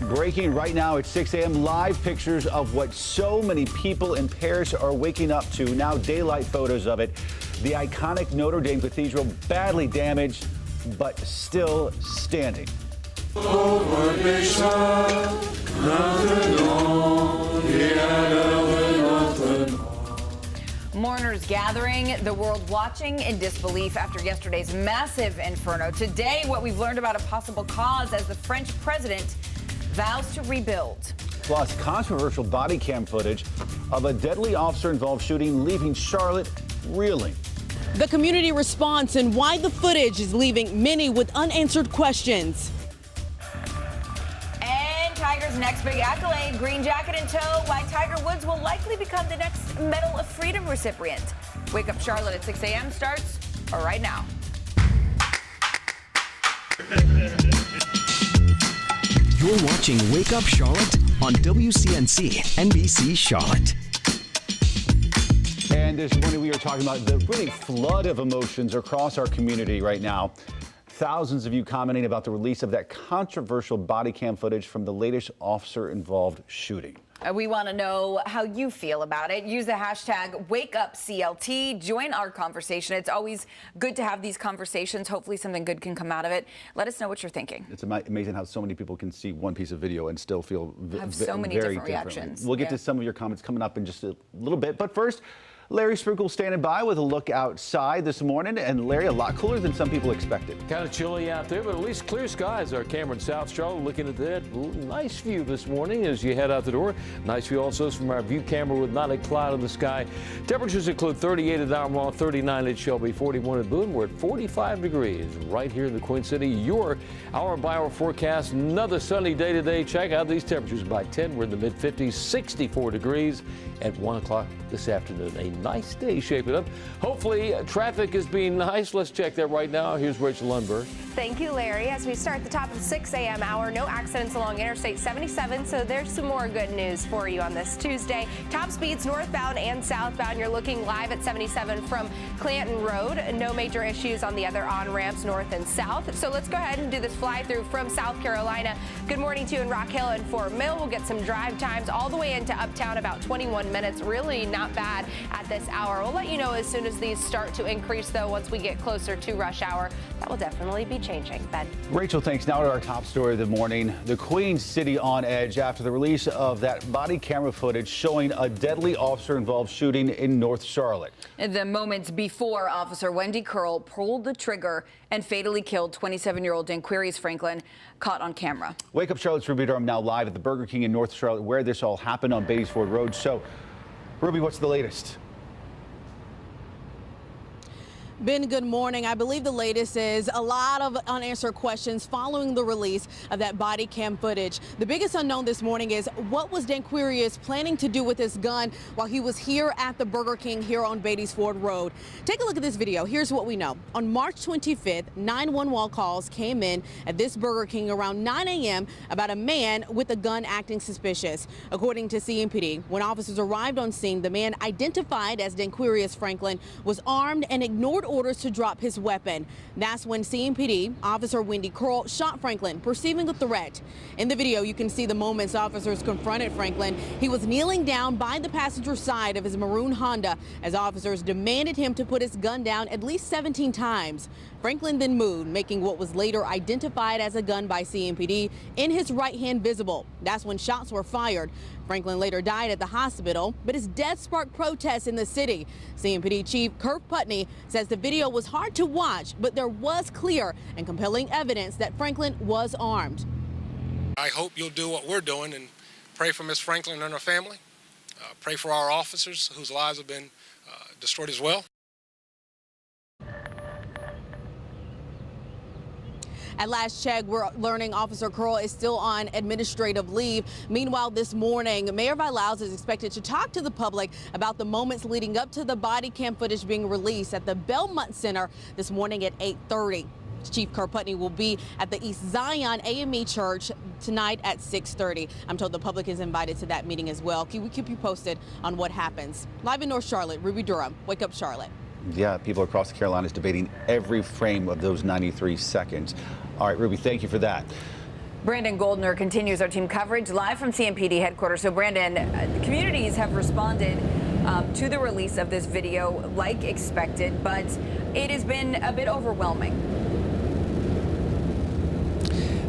Breaking right now at 6 a.m. live pictures of what so many people in Paris are waking up to. Now daylight photos of it. The iconic Notre Dame Cathedral badly damaged, but still standing. Mourners gathering, the world watching in disbelief after yesterday's massive inferno. Today, what we've learned about a possible cause as the French president vows to rebuild. Plus, controversial body cam footage of a deadly officer-involved shooting leaving Charlotte reeling. The community response and why the footage is leaving many with unanswered questions. And Tiger's next big accolade, green jacket in tow, why Tiger Woods will likely become the next Medal of Freedom recipient. Wake Up Charlotte at 6 a.m. starts right now. You're watching Wake Up Charlotte on WCNC NBC Charlotte. And this morning we are talking about the really flood of emotions across our community right now. Thousands of you commenting about the release of that controversial body cam footage from the latest officer-involved shooting. We want to know how you feel about it. Use the hashtag WakeUpCLT. Join our conversation. It's always good to have these conversations. Hopefully something good can come out of it. Let us know what you're thinking. It's amazing how so many people can see one piece of video and still feel have so many very different reactions. We'll get to some of your comments coming up in just a little bit. But first, Larry Sprinkle standing by with a look outside this morning. And Larry, a lot cooler than some people expected. Kind of chilly out there, but at least clear skies. Our camera in South Charlotte looking at that nice view this morning as you head out the door. Nice view also from our view camera with not a cloud in the sky. Temperatures include 38 at Albemarle, 39 at Shelby, 41 at Boone. We're at 45 degrees right here in the Queen City. Your hour-by-hour forecast. Another sunny day today. Check out these temperatures. By 10, we're in the mid-50s, 64 degrees at 1 o'clock this afternoon. A nice day shaping up. Hopefully, traffic is being nice. Let's check that right now. Here's Rachel Lundberg. Thank you, Larry. As we start the top of the 6 a.m. hour, no accidents along Interstate 77, so there's some more good news for you on this Tuesday. Top speeds northbound and southbound. You're looking live at 77 from Clanton Road. No major issues on the other on-ramps north and south. So let's go ahead and do this fly-through from South Carolina. Good morning to you in Rock Hill and Fort Mill. We'll get some drive times all the way into Uptown, about 21 minutes. Really not bad at this hour. We'll let you know as soon as these start to increase, though, once we get closer to rush hour. That will definitely be changing. Ben. Rachel, thanks. Now to our top story of the morning. The Queen City on edge after the release of that body camera footage showing a deadly officer-involved shooting in North Charlotte. The moments before Officer Wendy Curl pulled the trigger and fatally killed 27-year-old Danquarius Franklin, caught on camera. Wake Up Charlotte's Ruby Durham now live at the Burger King in North Charlotte, where this all happened on Beatties Ford Road. So, Ruby, what's the latest? Ben, good morning. I believe the latest is a lot of unanswered questions following the release of that body cam footage. The biggest unknown this morning is what was Danquarius planning to do with his gun while he was here at the Burger King here on Beatties Ford Road. Take a look at this video. Here's what we know. On March 25th, 911 calls came in at this Burger King around 9 a.m. about a man with a gun acting suspicious. According to CMPD, when officers arrived on scene, the man identified as Danquarius Franklin was armed and ignored orders to drop his weapon. That's when CMPD officer Wendy Curl shot Franklin, perceiving a threat. In the video, you can see the moments officers confronted Franklin. He was kneeling down by the passenger side of his maroon Honda as officers demanded him to put his gun down at least 17 times. Franklin then moved, making what was later identified as a gun by CMPD in his right hand visible. That's when shots were fired. Franklin later died at the hospital, but his death sparked protests in the city. CMPD Chief Kirk Putney says the video was hard to watch, but there was clear and compelling evidence that Franklin was armed. I hope you'll do what we're doing and pray for Miss Franklin and her family. Pray for our officers whose lives have been destroyed as well. At last check, we're learning Officer Curl is still on administrative leave. Meanwhile, this morning, Mayor Vilauz is expected to talk to the public about the moments leading up to the body cam footage being released at the Belmont Center this morning at 8:30. Chief Kirk Putney will be at the East Zion AME Church tonight at 6:30. I'm told the public is invited to that meeting as well. We keep you posted on what happens. Live in North Charlotte, Ruby Durham, Wake Up Charlotte. Yeah, people across the Carolinas debating every frame of those 93 seconds. All right, Ruby, thank you for that. Brandon Goldner continues our team coverage live from CMPD headquarters. So, Brandon, communities have responded to the release of this video like expected, but it has been a bit overwhelming.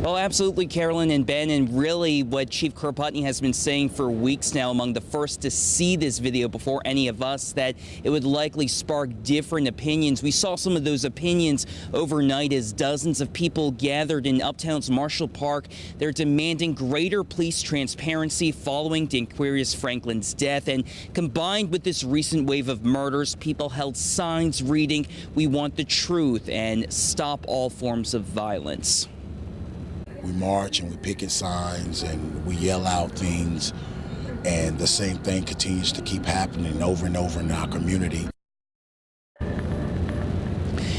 Well, absolutely, Carolyn and Ben, and really what Chief Kropotny has been saying for weeks now, among the first to see this video before any of us, that it would likely spark different opinions. We saw some of those opinions overnight as dozens of people gathered in Uptown's Marshall Park. They're demanding greater police transparency following Danquarius Franklin's death. And combined with this recent wave of murders, people held signs reading, "We want the truth," and "Stop all forms of violence." We march and we picket signs and we yell out things, and the same thing continues to keep happening over and over in our community.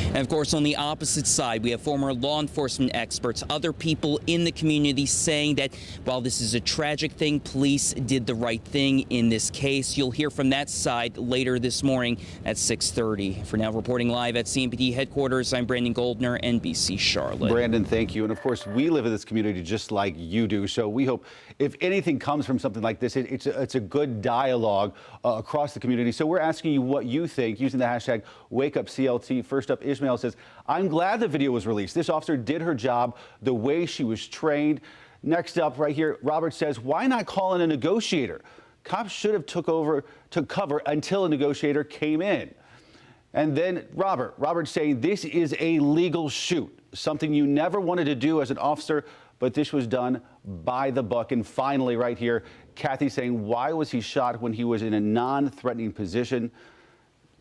And of course, on the opposite side, we have former law enforcement experts, other people in the community saying that while this is a tragic thing, police did the right thing in this case. You'll hear from that side later this morning at 6:30. For now, reporting live at CMPD headquarters, I'm Brandon Goldner, NBC Charlotte. Brandon, thank you. And of course, we live in this community just like you do. So we hope if anything comes from something like this, it's a good dialogue across the community. So we're asking you what you think using the hashtag WakeUpCLT. First up, Ishmael says, "I'm glad the video was released. This officer did her job the way she was trained." Next up right here, Robert says, "Why not call in a negotiator? Cops should have took cover until a negotiator came in." And then Robert saying, "This is a legal shoot, something you never wanted to do as an officer, but this was done by the book." And finally right here, Kathy saying, "Why was he shot when he was in a non-threatening position?"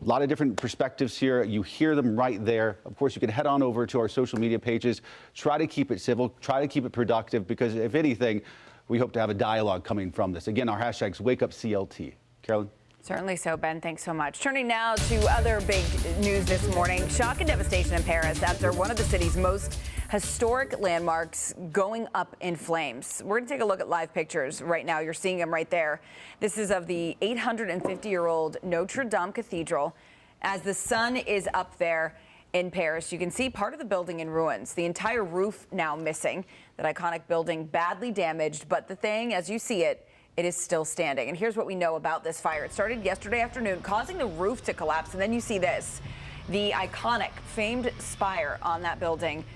A lot of different perspectives here. You hear them right there. Of course, you can head on over to our social media pages. Try to keep it civil. Try to keep it productive, because if anything, we hope to have a dialogue coming from this. Again, our hashtag's WakeUpCLT. Carolyn? Certainly so, Ben. Thanks so much. Turning now to other big news this morning. Shock and devastation in Paris after one of the city's most historic landmarks going up in flames. We're going to take a look at live pictures right now. You're seeing them right there. This is of the 850-year-old Notre Dame Cathedral. As the sun is up there in Paris, you can see part of the building in ruins, the entire roof now missing, that iconic building badly damaged. But the thing, as you see it, it is still standing. And here's what we know about this fire. It started yesterday afternoon, causing the roof to collapse. And then you see this, the iconic, famed spire on that building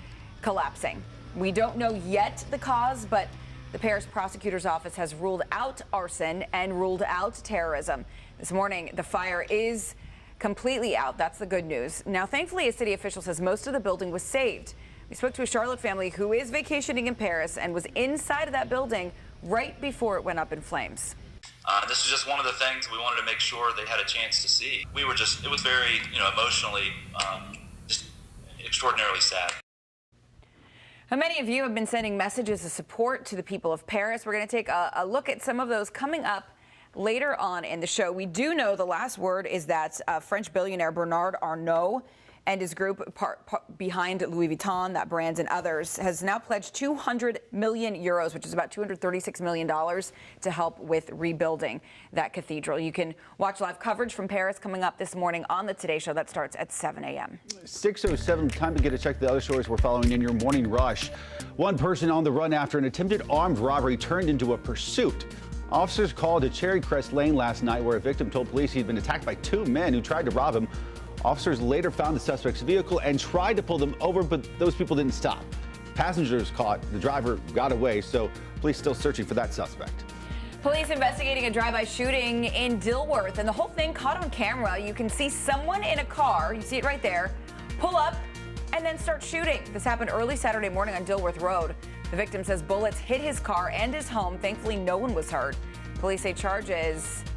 collapsing. We don't know yet the cause, but the Paris prosecutor's office has ruled out arson and ruled out terrorism. This morning, the fire is completely out. That's the good news. Now, thankfully, a city official says most of the building was saved. We spoke to a Charlotte family who is vacationing in Paris and was inside of that building right before it went up in flames. This was just one of the things we wanted to make sure they had a chance to see. We were just, it was very, emotionally, just extraordinarily sad. Now, many of you have been sending messages of support to the people of Paris. We're going to take a look at some of those coming up later on in the show. We do know the last word is that French billionaire Bernard Arnault and his group behind Louis Vuitton, that brand, and others, has now pledged 200 million euros, which is about $236 million, to help with rebuilding that cathedral. You can watch live coverage from Paris coming up this morning on the Today Show. That starts at 7 a.m. 6:07, time to get a check the other stories we're following in your morning rush. One person on the run after an attempted armed robbery turned into a pursuit. Officers called to Cherry Crest Lane last night, where a victim told police he'd been attacked by two men who tried to rob him. Officers later found the suspect's vehicle and tried to pull them over, but those people didn't stop. Passengers caught. The driver got away, so police still searching for that suspect. Police investigating a drive-by shooting in Dilworth, and the whole thing caught on camera. You can see someone in a car, you see it right there, pull up and then start shooting. This happened early Saturday morning on Dilworth Road. The victim says bullets hit his car and his home. Thankfully, no one was hurt. Police say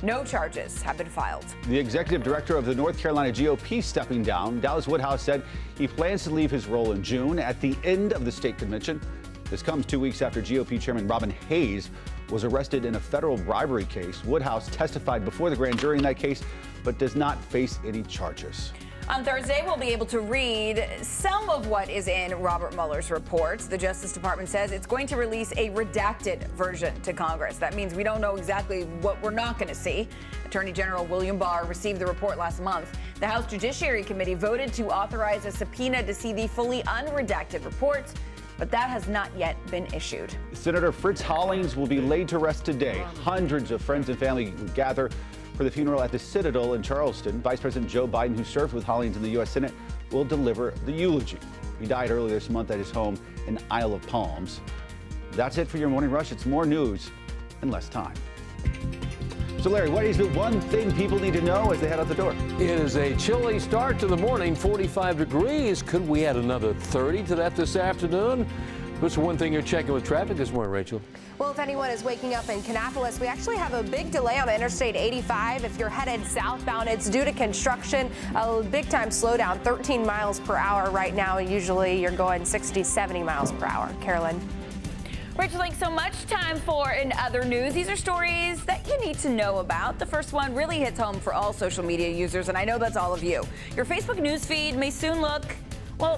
no charges have been filed. The executive director of the North Carolina GOP stepping down. Dallas Woodhouse said he plans to leave his role in June at the end of the state convention. This comes 2 weeks after GOP chairman Robin Hayes was arrested in a federal bribery case. Woodhouse testified before the grand jury in that case, but does not face any charges. On Thursday, we'll be able to read some of what is in Robert Mueller's report. The Justice Department says it's going to release a redacted version to Congress. That means we don't know exactly what we're not going to see. Attorney General William Barr received the report last month. The House Judiciary Committee voted to authorize a subpoena to see the fully unredacted report. but that has not yet been issued. Senator Fritz Hollings will be laid to rest today. Hundreds of friends and family gather for the funeral at the Citadel in Charleston. Vice President Joe Biden, who served with Hollings in the U.S. Senate, will deliver the eulogy. He died earlier this month at his home in Isle of Palms. That's it for your morning rush. It's more news in less time. So, Larry, what is the one thing people need to know as they head out the door? It is a chilly start to the morning, 45 degrees. Could we add another 30 to that this afternoon? What's the one thing you're checking with traffic this morning, Rachel? Well, if anyone is waking up in Kannapolis, we actually have a big delay on Interstate 85. If you're headed southbound, it's due to construction. A big time slowdown, 13 miles per hour right now. Usually you're going 60, 70 miles per hour. Carolyn. Rachel, thanks so much. Time for In Other News. These are stories that you need to know about. The first one really hits home for all social media users, and I know that's all of you. Your Facebook news feed may soon look a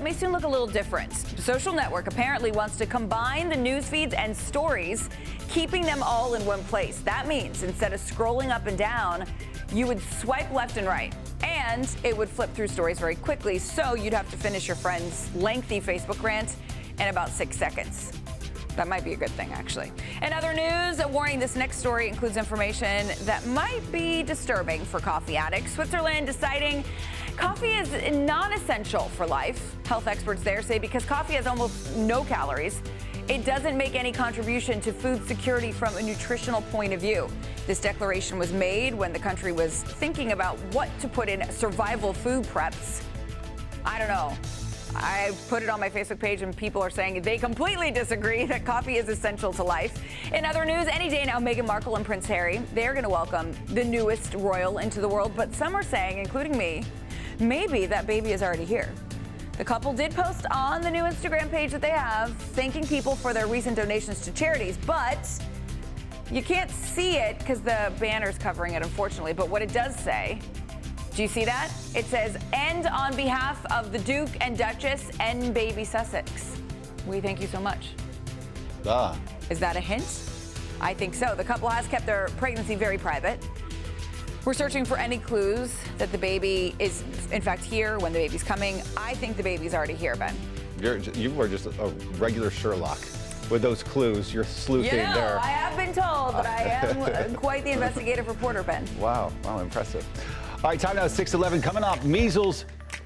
little different. The social network apparently wants to combine the news feeds and stories, keeping them all in one place. That means instead of scrolling up and down, you would swipe left and right, and it would flip through stories very quickly, so you'd have to finish your friend's lengthy Facebook rant in about 6 seconds. That might be a good thing, actually. In other news, a warning, this next story includes information that might be disturbing for coffee addicts. Switzerland deciding coffee is non-essential for life. Health experts there say because coffee has almost no calories, it doesn't make any contribution to food security from a nutritional point of view. This declaration was made when the country was thinking about what to put in survival food preps. I don't know. I put it on my Facebook page and people are saying they completely disagree that coffee is essential to life. In other news, any day now, Meghan Markle and Prince Harry, they're going to welcome the newest royal into the world. But some are saying, including me, maybe that baby is already here. The couple did post on the new Instagram page that they have, thanking people for their recent donations to charities. But you can't see it because the banner's covering it, unfortunately. But what it does say, do you see that? It says, "And on behalf of the Duke and Duchess and baby Sussex, we thank you so much." Is that a hint? I think so. The couple has kept their pregnancy very private. We're searching for any clues that the baby is, in fact, here when the baby's coming. I think the baby's already here, Ben. You are just a regular Sherlock with those clues. You're sleuthing there. I have been told that I am quite the investigative reporter, Ben. Wow, impressive. All right, time now, 6:11. Coming up, measles,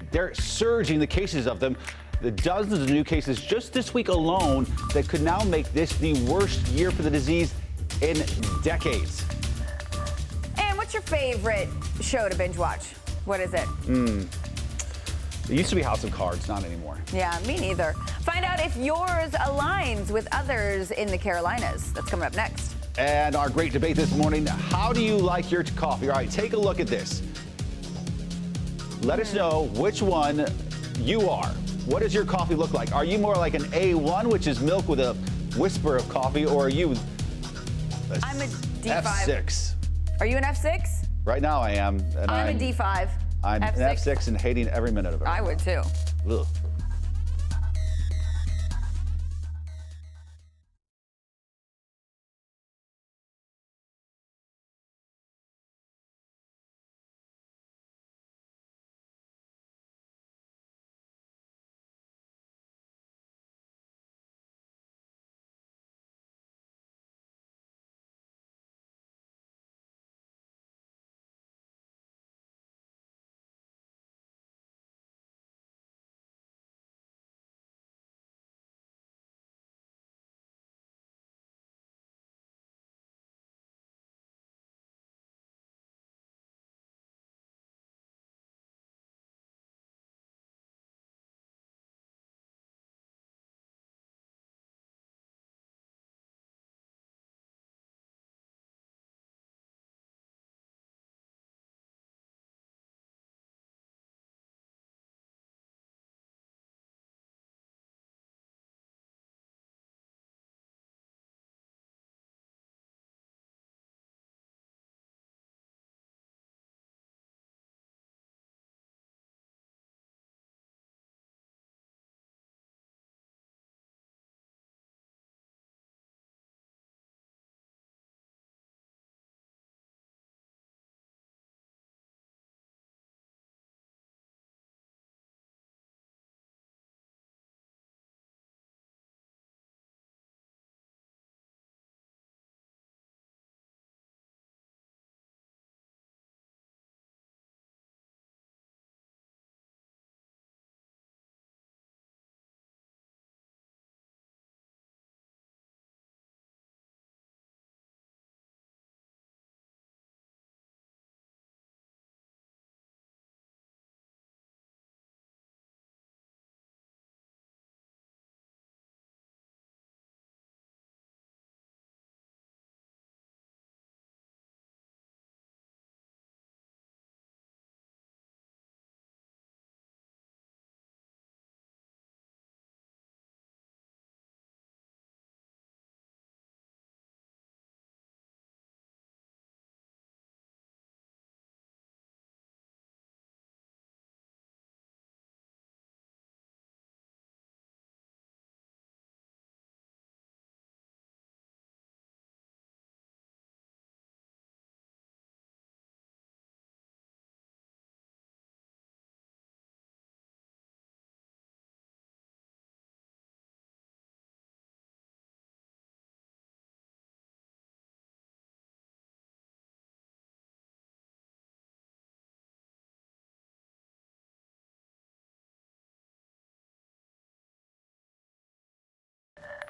they're surging, the cases of them. The dozens of new cases just this week alone that could now make this the worst year for the disease in decades. And what's your favorite show to binge watch? What is it? It used to be House of Cards, not anymore. Yeah, me neither. Find out if yours aligns with others in the Carolinas. That's coming up next. And our great debate this morning, how do you like your coffee? All right, take a look at this. Let us know which one you are. What does your coffee look like? Are you more like an A1, which is milk with a whisper of coffee, or are you I'm a D5. F6? Are you an F6? Right now I am. And I'm a D5. I'm F6. an F6 and hating every minute of it. I would too. Ugh.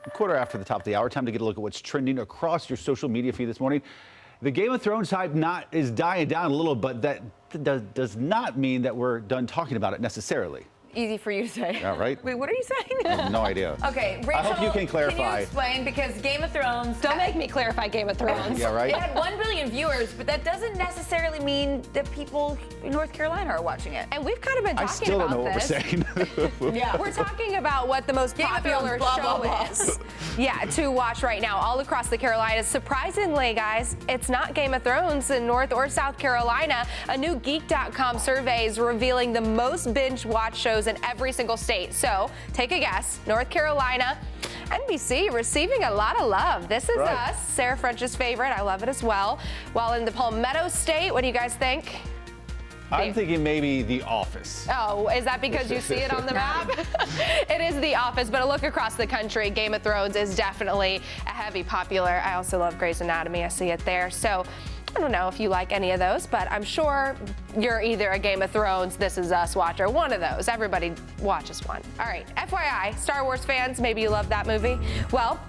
quarter after the top of the hour. Time to get a look at what's trending across your social media feed this morning. The Game of Thrones hype is dying down a little, but that does not mean that we're done talking about it necessarily. Easy for you to say. Yeah, right? Wait, what are you saying? I have no idea. Okay, Rachel, I hope you can clarify. Can you explain? Because Game of Thrones... Don't make me clarify Game of Thrones. Yeah, right? It had 1 billion viewers, but that doesn't necessarily mean that people in North Carolina are watching it. And we've kind of been talking I still about don't know what this. we're saying. Yeah. We're talking about what the most Game of popular Thrones, blah, show blah, blah. is. Yeah, to watch right now all across the Carolinas. Surprisingly, guys, it's not Game of Thrones in North or South Carolina. A new Geek.com survey is revealing the most binge watch shows in every single state. So take a guess. North Carolina, NBC receiving a lot of love. This is Us, Sarah French's favorite. I love it as well. While in the Palmetto State, what do you guys think? I'm thinking maybe The Office. Oh, is that because you see it on the map? It is The Office, but a look across the country, Game of Thrones is definitely a heavy popular. I also love Grey's Anatomy. I see it there. So I don't know if you like any of those, but I'm sure you're either a Game of Thrones, This Is Us watcher, one of those. Everybody watches one. All right, FYI, Star Wars fans, maybe you love that movie. Well,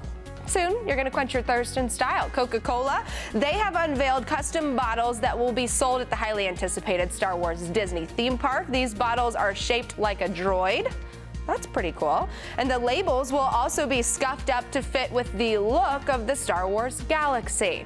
soon, you're going to quench your thirst in style. Coca-Cola, they have unveiled custom bottles that will be sold at the highly anticipated Star Wars Disney theme park. These bottles are shaped like a droid. That's pretty cool. And the labels will also be scuffed up to fit with the look of the Star Wars galaxy.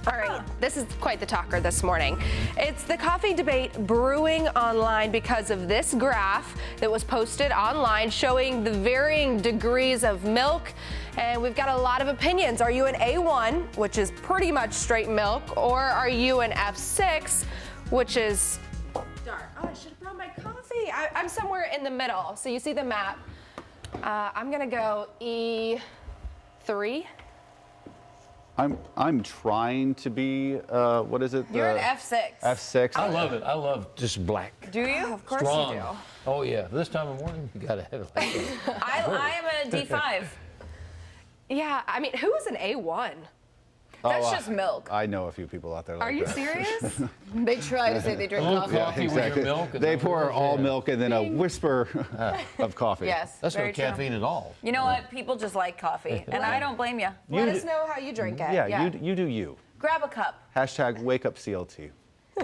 All right, this is quite the talker this morning. It's the coffee debate brewing online because of this graph that was posted online showing the varying degrees of milk. And we've got a lot of opinions. Are you an A1, which is pretty much straight milk, or are you an F6, which is dark? Oh, I should have brought my coffee. I'm somewhere in the middle. So you see the map. I'm gonna go E3. I'm trying to be, what is it? You're an F6. F6. I love it. I love just black. Do you? Of course Strong. you do. Oh, yeah. This time of morning, you got to have it like that. I am a D5. Yeah, I mean, who is an A1? That's just milk. I know a few people out there like Are you that. serious? They try to say they drink coffee. Coffee with your milk. They pour all milk and then a whisper of coffee. Yes, That's very no true. caffeine at all. You know what? People just like coffee, and I don't blame you. Let us know how you drink it. Yeah, you do you. Grab a cup. Hashtag wake up CLT.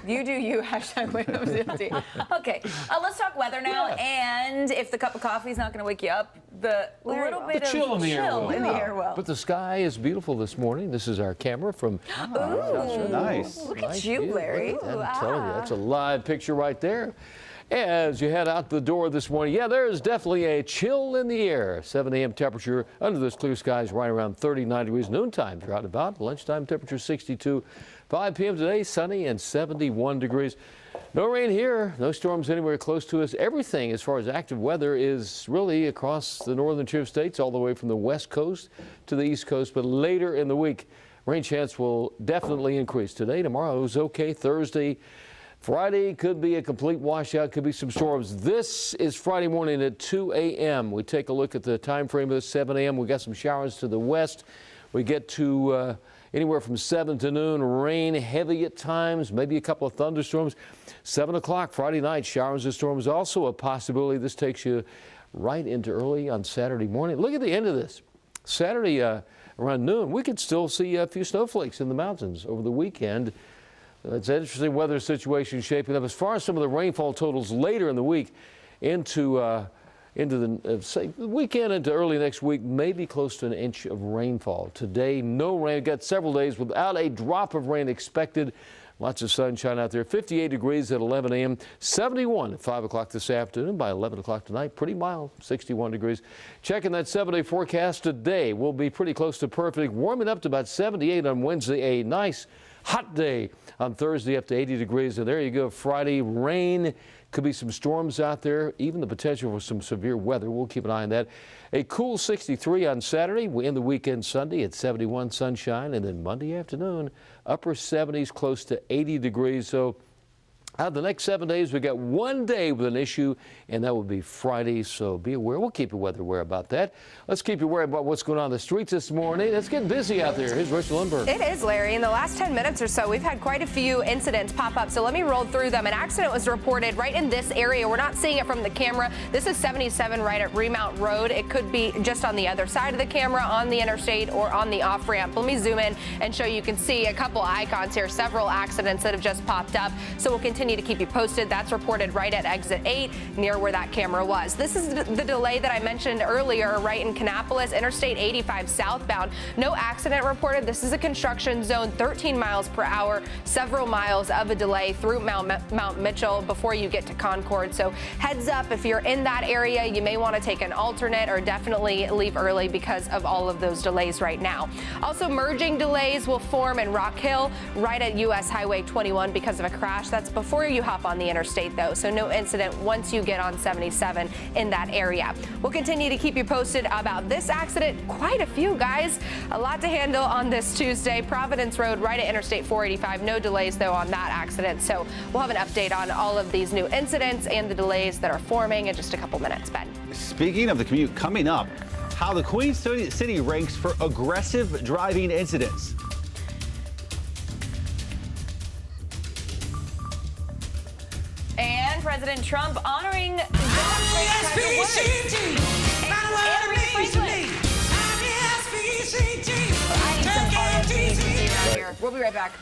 You do you. Hashtag wake up CLT. Okay, let's talk weather now. And if the cup of coffee is not going to wake you up, the little bit of Chill in the air will. in the air will. But the sky is beautiful this morning. This is our camera from. Ooh, Nice. Look at Nice you, view. Larry. Look at that. I'm telling you, that's a live picture right there. As you head out the door this morning, yeah, there is definitely a chill in the air. 7 a.m. temperature under those clear skies right around 39 degrees. Noontime, you're out and about. Lunchtime temperature 62. 5 p.m. today, sunny and 71 degrees. No rain here, no storms anywhere close to us. Everything as far as active weather is really across the northern tier of states, all the way from the west coast to the east coast. But later in the week, rain chance will definitely increase. Today, tomorrow is okay. Thursday, Friday could be a complete washout, could be some storms. This is Friday morning at 2 a.m. We take a look at the time frame of this 7 a.m. We got some showers to the west. We get to anywhere from 7 to noon, rain heavy at times, maybe a couple of thunderstorms. 7 o'clock Friday night, showers and storms also a possibility. This takes you right into early on Saturday morning. Look at the end of this. Saturday around noon, we could still see a few snowflakes in the mountains over the weekend. It's an interesting weather situation shaping up. As far as some of the rainfall totals later in the week into the say weekend into early next week, maybe close to an inch of rainfall. Today, no rain. We've got several days without a drop of rain expected. Lots of sunshine out there. 58 degrees at 11 a.m. 71 at 5 o'clock this afternoon. By 11 o'clock tonight, pretty mild, 61 degrees. Checking that 7-day forecast today, will be pretty close to perfect. Warming up to about 78 on Wednesday. A nice hot day on Thursday, up to 80 degrees. And there you go, Friday, rain. Could be some storms out there, even the potential for some severe weather. We'll keep an eye on that. A cool 63 on Saturday. We end the weekend Sunday at 71 sunshine. And then Monday afternoon, upper 70s, close to 80 degrees. So Out of the next 7 days, we got 1 day with an issue, and that will be Friday, so be aware. We'll keep you weather aware about that. Let's keep you aware about what's going on in the streets this morning. It's getting busy out there. Here's Rachel Lundberg. It is, Larry. In the last 10 minutes or so, we've had quite a few incidents pop up, so let me roll through them. An accident was reported right in this area. We're not seeing it from the camera. This is 77 right at Remount Road. It could be just on the other side of the camera, on the interstate, or on the off-ramp. Let me zoom in and show you can see a couple icons here, several accidents that have just popped up, so we'll continue to keep you posted. That's reported right at exit 8 near where that camera was. This is the delay that I mentioned earlier right in Kannapolis, Interstate 85 southbound. No accident reported. This is a construction zone, 13 miles per hour, several miles of a delay through Mount Mitchell before you get to Concord. So heads up, if you're in that area, you may want to take an alternate or definitely leave early because of all of those delays right now. Also, merging delays will form in Rock Hill right at US Highway 21 because of a crash. That's before you hop on the interstate, though, so no incident once you get on 77 in that area. We'll continue to keep you posted about this accident. Quite a few, guys. A lot to handle on this Tuesday. Providence Road right at Interstate 485. No delays, though, on that accident. So we'll have an update on all of these new incidents and the delays that are forming in just a couple minutes, Ben. Speaking of the commute, coming up, how the Queen City ranks for aggressive driving incidents. And President Trump honoring the Franklin. I need some RSVCT around here. We'll be right back.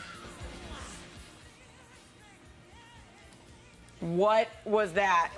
What was that?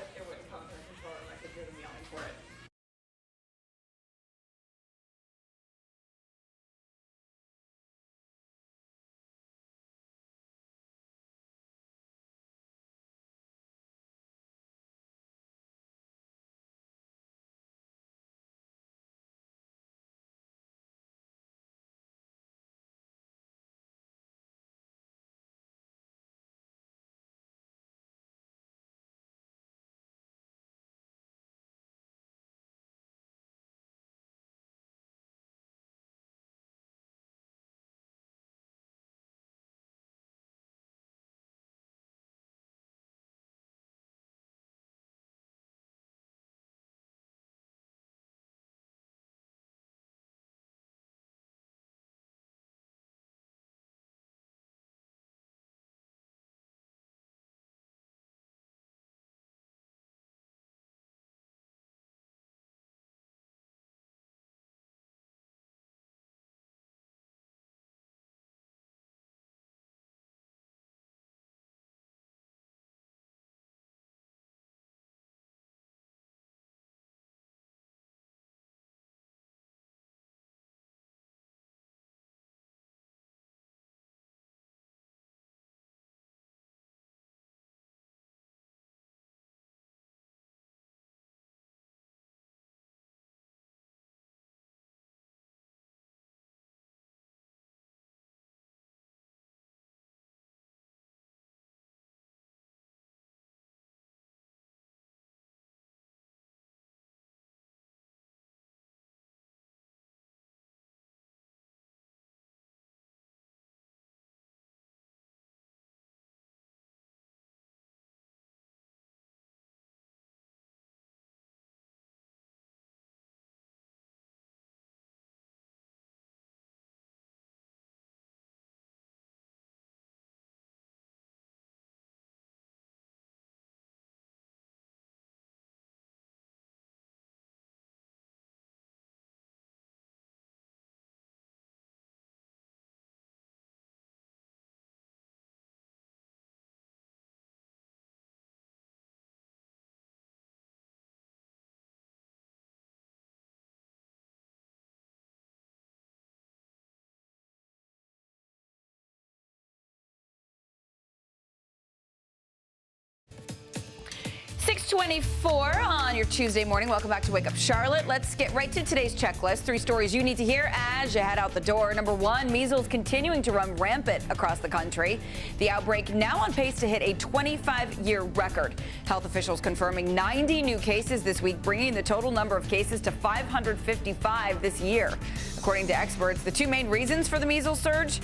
.24 on your Tuesday morning. Welcome back to Wake Up Charlotte. Let's get right to today's checklist. 3 stories you need to hear as you head out the door. Number 1, measles continuing to run rampant across the country. The outbreak now on pace to hit a 25-year record. Health officials confirming 90 new cases this week, bringing the total number of cases to 555 this year. According to experts, the 2 main reasons for the measles surge: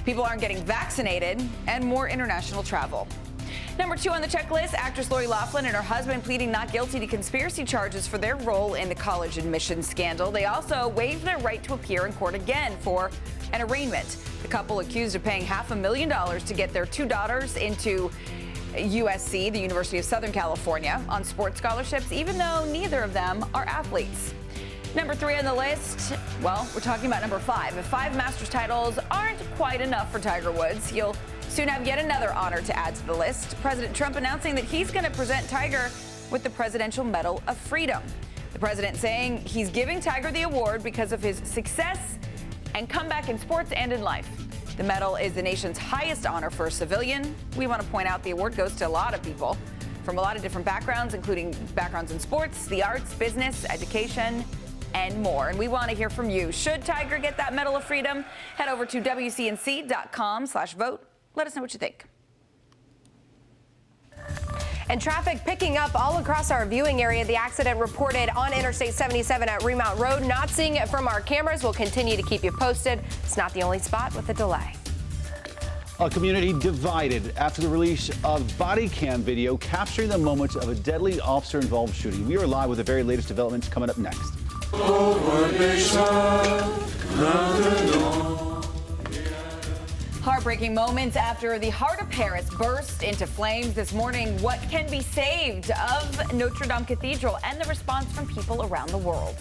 people aren't getting vaccinated and more international travel. Number 2 on the checklist, actress Lori Loughlin and her husband pleading not guilty to conspiracy charges for their role in the college admissions scandal. They also waived their right to appear in court again for an arraignment. The couple accused of paying $500,000 to get their 2 daughters into USC, the University of Southern California, on sports scholarships, even though neither of them are athletes. Number 3 on the list, well, we're talking about number 5. If 5 Masters titles aren't quite enough for Tiger Woods, he'll soon have yet another honor to add to the list. President Trump announcing that he's going to present Tiger with the Presidential Medal of Freedom. The president saying he's giving Tiger the award because of his success and comeback in sports and in life. The medal is the nation's highest honor for a civilian. We want to point out the award goes to a lot of people from a lot of different backgrounds, including backgrounds in sports, the arts, business, education, and more. And we want to hear from you. Should Tiger get that Medal of Freedom? Head over to WCNC.com/vote. Let us know what you think. And traffic picking up all across our viewing area. The accident reported on Interstate 77 at Remount Road. Not seeing it from our cameras. We'll continue to keep you posted. It's not the only spot with a delay. A community divided after the release of body cam video capturing the moments of a deadly officer-involved shooting. We are live with the very latest developments coming up next. Heartbreaking moments after the heart of Paris burst into flames this morning. What can be saved of Notre Dame Cathedral and the response from people around the world?